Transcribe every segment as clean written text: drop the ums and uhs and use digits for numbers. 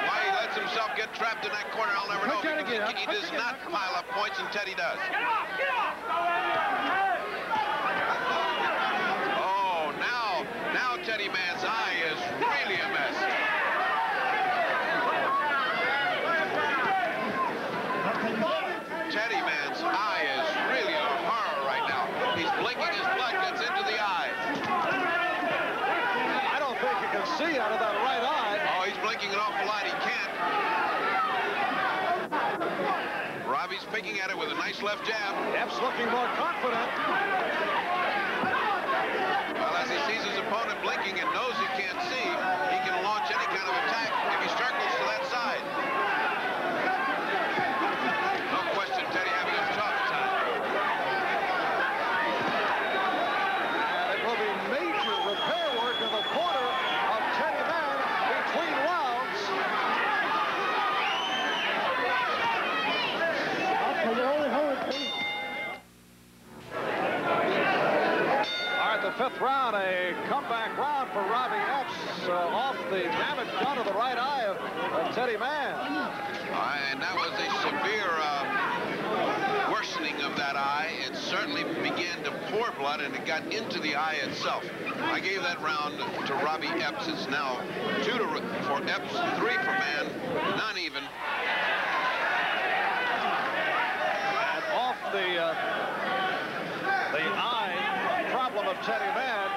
Why he lets himself get trapped in that corner, I'll never know. He does not pile up points, and Teddy does. Oh, now Teddy Mann's eye is really a mess. Teddy Mann's eye is really a horror right now. He's blinking, his blood gets into the eye. I don't think you can see out of that right eye. Oh, he's blinking an awful lot. He can't. Robby's picking at it with a nice left jab. Epps looking more confident. Well, as he sees his opponent blinking and knows he can't see, he can launch any kind of attack if he circles to that side. No question, Teddy having a tough time. And it will be major repair work in the corner of Teddy Mann between rounds. All right, the fifth round, a comeback round for Robby.Epps off the damage done to the right eye of Teddy Mann. And that was a severe worsening of that eye. It certainly began to pour blood, and it got into the eye itself. I gave that round to Robby.Epps. It's now 2 for Epps, 3 for Mann, none even. And off the eye problem of Teddy Mann,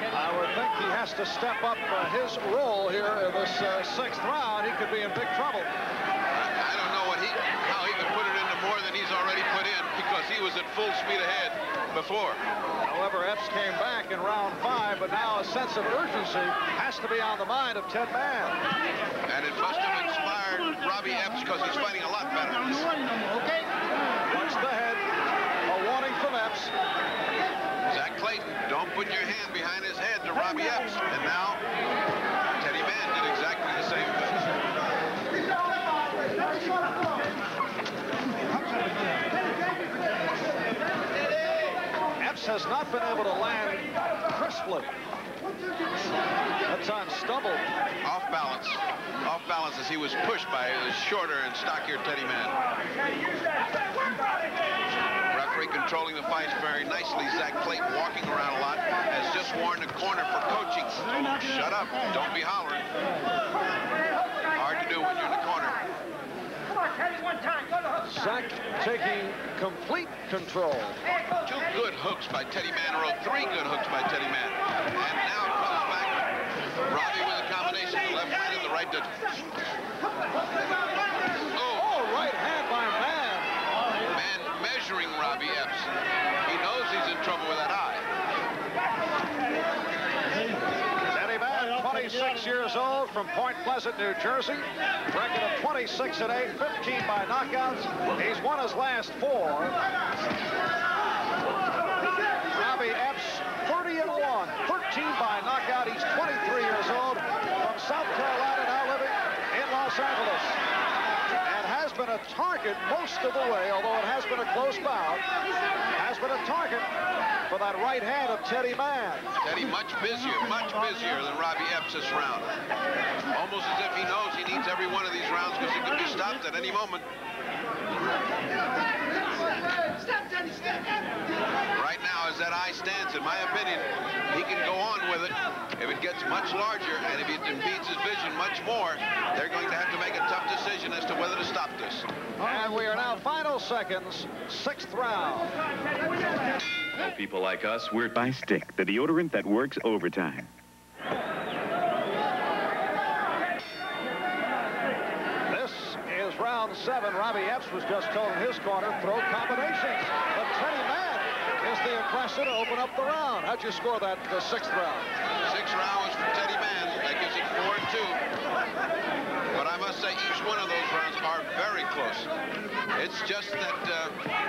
I would think he has to step up his role here in this sixth round. He could be in big trouble. I don't know how he could put it into more than he's already put in, because he was at full speed ahead before. However, Epps came back in round 5, but now a sense of urgency has to be on the mind of Ted Mann. And it must have inspired Robby.Epps, because he's fighting a lot better. Watch the head. A warning from Epps. Zach Clayton, don't put your hand behind his head to Robby.Epps. And now, Teddy Mann did exactly the same thing. Epps has not been able to land crisply. That time stumbled. Off balance as he was pushed by the shorter and stockier Teddy Mann. Referee controlling the fight very nicely. Zach Clayton walking around a lot, has just warned the corner for coaching. Oh, shut up, don't be hollering. Hard to do when you're in the corner. Zach taking complete control. 2 good hooks by Teddy Mann, or 3 good hooks by Teddy Mann. And now it comes back. Robby with a combination, the left hand and the right. Oh, right hand by Mann. Mann measuring Robby.Epps. He knows he's in trouble with that eye. Teddy Mann, 26 years old, from Point Pleasant, New Jersey. Record of 26-8, 15 by knockouts. He's won his last 4. Robby.Epps, 30-1, 13 by knockout. He's 23 years old, from South Carolina, now living in Los Angeles. And has been a target most of the way, although it has been a close bout, has been a target for that right hand of Teddy Mann. Teddy much busier than Robby.Epps this round. Almost as if he knows he needs every one of these rounds, because he could be stopped at any moment. Right now, as that eye stands, in my opinion, he can go on with it. If it gets much larger and if it impedes his vision much more, they're going to have to make a tough decision as to whether to stop this. And we are now final seconds, 6th round. For people like us, we're by Stick, the deodorant that works overtime. This is round 7. Robby.Epps was just told in his corner, throw combinations. But Teddy Mann is the aggressor to open up the round. How'd you score that, the 6th round? 6th round was for Teddy Mann. That gives it 4-2. But I must say, each one of those rounds are very close. It's just that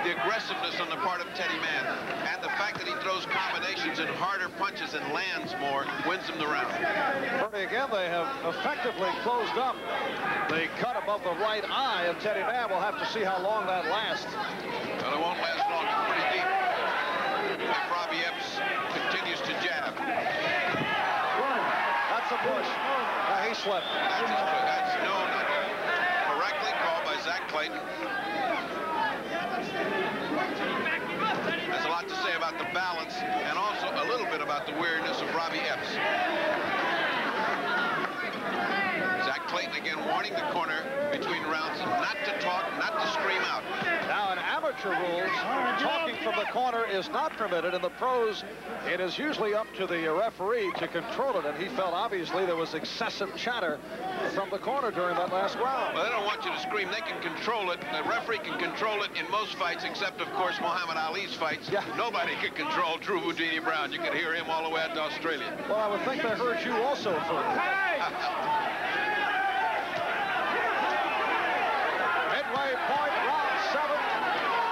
the aggressiveness on the part of Teddy Mann and the fact that he throws combinations and harder punches and lands more wins him the round. Bernie, again, they have effectively closed up the cut above the right eye of Teddy Mann. We'll have to see how long that lasts. Well, it won't last long. It's pretty deep. If Robby.Epps push. He slipped. That's no, not correctly called by Zach Clayton. There's a lot to say about the balance and also a little bit about the weirdness of Robby.Epps. Zach Clayton again warning the corner between rounds not to talk, not to scream out. Now in amateur rules, talking from the corner is not permitted. In the pros, it is usually up to the referee to control it, and he felt obviously there was excessive chatter from the corner during that last round. Well, they don't want you to scream. They can control it. The referee can control it in most fights, except, of course, Muhammad Ali's fights. Yeah. Nobody could control Drew Houdini Brown. You could hear him all the way out to Australia. Well, I would think they heard you also, Phil. Midway point, round 7.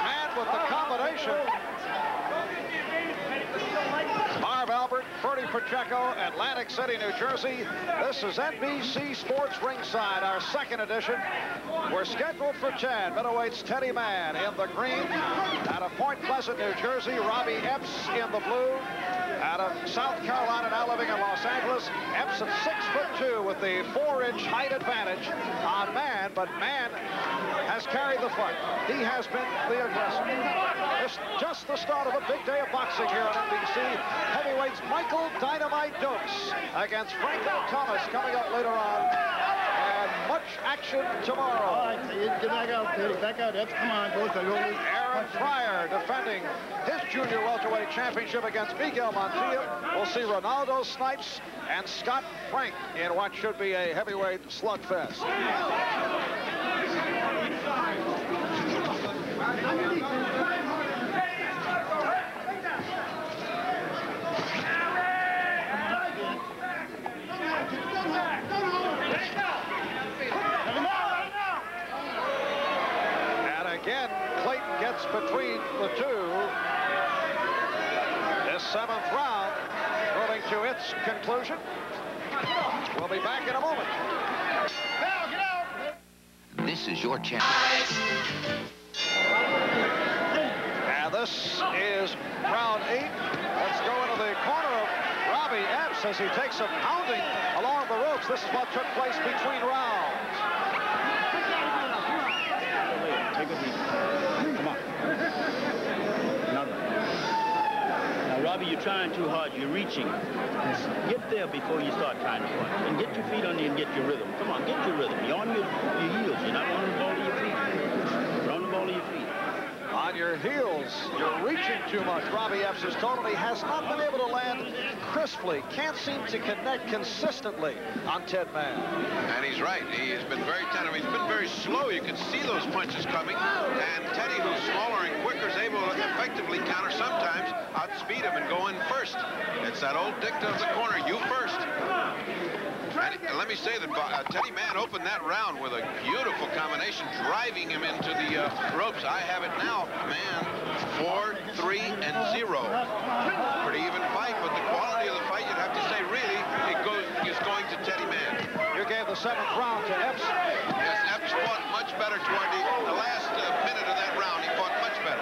Mann with the combination. Marv Albert, Ferdy Pacheco, Atlantic City, New Jersey. This is NBC Sports Ringside, our second edition. We're scheduled for 10. Middleweights Teddy Mann in the green. Out of Point Pleasant, New Jersey, Robby.Epps in the blue. Out of South Carolina, now living in Los Angeles. Epps at 6'2" with the 4-inch height advantage on Mann, but Mann has carried the fight. He has been the aggressor. It's just the start of a big day of boxing here on NBC. Heavyweights Michael Dynamite Dukes against Franco Thomas coming up later on. And much action tomorrow. All right, get back out, Teddy. Back out. Come on, both of you. Aaron Pryor defending his junior welterweight championship against Miguel Montilla. We'll see Ronaldo Snipes and Scott Frank in what should be a heavyweight slugfest. Again, Clayton gets between the two. This 7th round moving to its conclusion. We'll be back in a moment. This is your chance. And this is round 8. Let's go into the corner of Robby.Epps as he takes a pounding along the ropes. This is what took place between rounds. Take it easy. Come on. Another. Now, Robby, you're trying too hard. You're reaching. Get there before you start trying to punch. And get your feet under you and get your rhythm. Come on, get your rhythm. You're on your heels. You're not on the ball of your feet. You're on the ball of your feet. On your heels, you're reaching too much. Robby.Epps has totally has not been able to land crisply. Can't seem to connect consistently on Ted Mann. And he's right. He has been very tentative. He's been very slow. You can see those punches coming. And Teddy, who's smaller and quicker, is able to effectively counter sometimes, outspeed him and go in first. It's that old dicta of the corner, you first. And let me say that Teddy Mann opened that round with a beautiful combination, driving him into the ropes. I have it now, Mann, 4, 3, and 0. Pretty even fight, but the quality of the fight, you'd have to say, really, is going to Teddy Mann. You gave the 7th round to Epps. Yes, Epps fought much better toward the last minute of that round. He fought much better.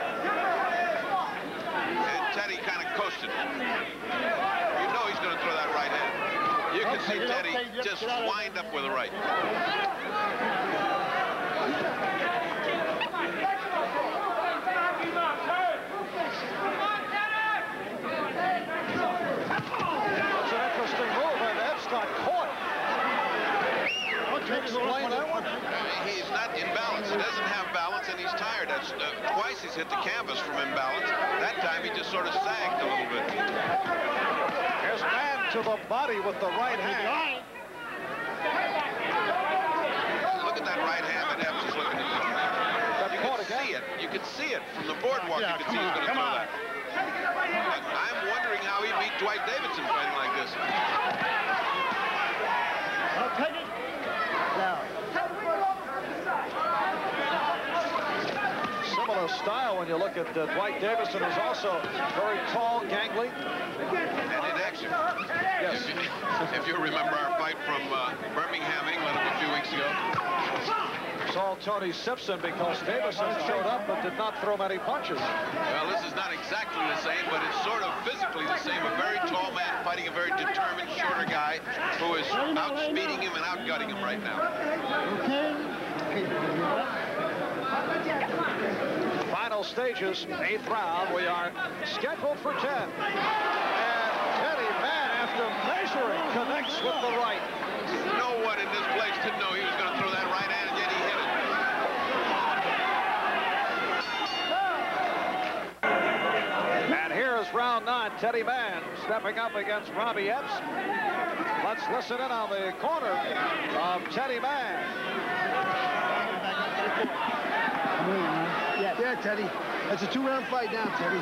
And Teddy kind of coasted. You know he's going to throw that right hand. You can see Teddy just wind up with a right. That's an interesting move, and Epps got caught. Can you explain that one? He's not in balance. He doesn't have balance, and he's tired. That's twice he's hit the canvas from imbalance. That time he just sort of sagged a little bit. Here's Mann to the body with the right hand. Look at that right hand that Epps is looking at. You can see it. You can see it from the boardwalk. You can see who's going to throw that. I'm wondering how he beat Dwight Davidson fighting like this. I'll take it. Now. Similar style when you look at Dwight Davidson, who's also very tall, gangly. And in action. Yes. If you remember our fight from Birmingham, England a few weeks ago. Saw Tony Simpson because Davidson showed up but did not throw many punches. Well, this is not exactly the same, but it's sort of physically the same. A very tall man fighting fighting a very determined, shorter guy who is outspeeding him and outgutting him right now. Final stages, 8th round. We are scheduled for 10. And Teddy Mann, after measuring, connects with the right. No one in this place didn't know he was going to throw that right hand, and yet he hit it. And here is round 9. Teddy Mann stepping up against Robby.Epps. Let's listen in on the corner of Teddy Mann. Yeah, Teddy. That's a 2-round fight now, Teddy.